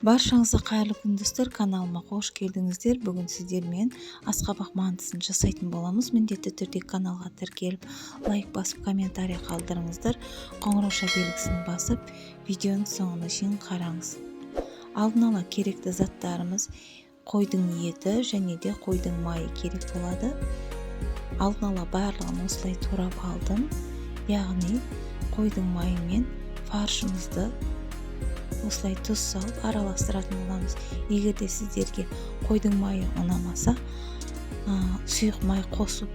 Баршаңызға қайырлы күн достар, каналыма қош келдіңіздер. Бүгін сіздермен асқабақ мантысын жасайтын боламыз. Міндетті түрде каналға тіркеліп, лайк басып, комментарий қалдырыңыздар. Қоңырауша белгісін басып, видеоның соңына шейін қараңыз. Алдын ала керекті заттарымыз қойдың еті және де қойдың майы керек болады. Алдын ала барлығын осылай турап алдым. Яғни қойдың майы мен фаршымызды осылай тұз салып араластыратын боламыз. Егер де сіздерге қойдың майы ұнамаса, сұйық май қосып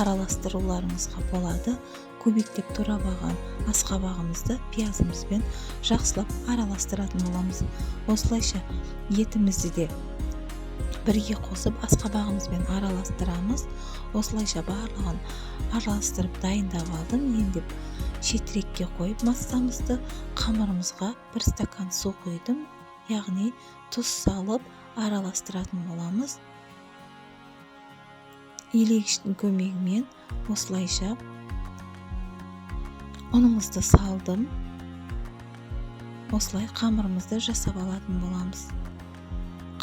араластыруларыңызға болады. Көбіктеп турап алған асқабағымызды пиязымызбен жақсылап араластыратын боламыз. Осылайша етімізді де бірге қосып асқабағымызбен араластырамыз. Осылайша барлығын араластырып дайындап алдым. Енді шетірекке қойып массамызды қамырымызға 1 стакан су құйдым. Яғни тұз салып араластыратын боламыз. Илегіштің көмегімен осылайша ұнымызды салдым. Осылай қамырымызды жасап алатын боламыз.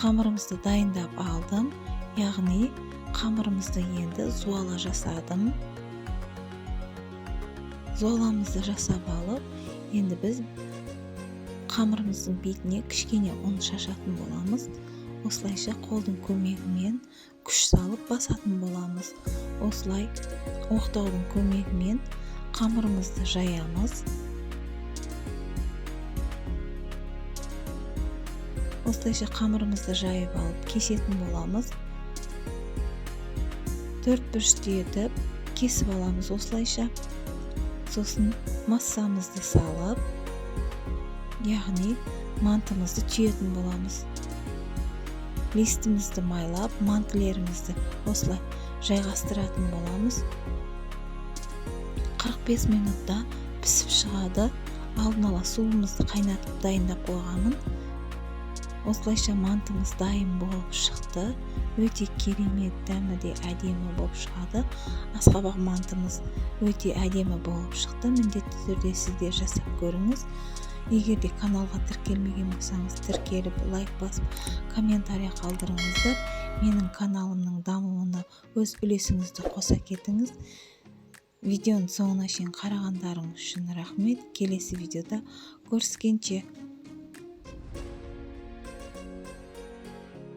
Қамырымызды дайындап алдым. Яғни қамырымызды енді зуала жасадым. Зуаламызды жасап алып, енді біз қамырымыздың бетіне кішкене ұн шашатын боламыз. Осылайша қолдың көмегімен күш салып басатын боламыз. Осылай оқтаудың көмегімен қамырымызды жаямыз. Осылайша қамырымызды жайып алып кесетін боламыз. 4 бұрышты етіп кесіп аламыз осылайша. Сосын массамызды салып, яғни мантымызды түйетін боламыз. Листімізді майлап, мантылерімізді осылай жайғастыратын боламыз. 45 минутта пісіп шығады. Алдын ала суымызды қайнатып дайындап қойғанмын. Осылайша мантымыз дайын болып шықты. Өте керемет, дәмі де әдемі болып шығады. Асқабақ мантымыз өте әдемі болып шықты. Міндетті түрде сіздер жасап көріңіз. Егер де каналға тіркелмеген болсаңыз, тіркеліп, лайк басып, комментарий қалдырыңыздар. Менің каналымның дамуына өз үлесіңізді қоса кетіңіз. Видеоның соңына шейін қарағандарыңыз үшін рахмет. Келесі видеода көріскенше.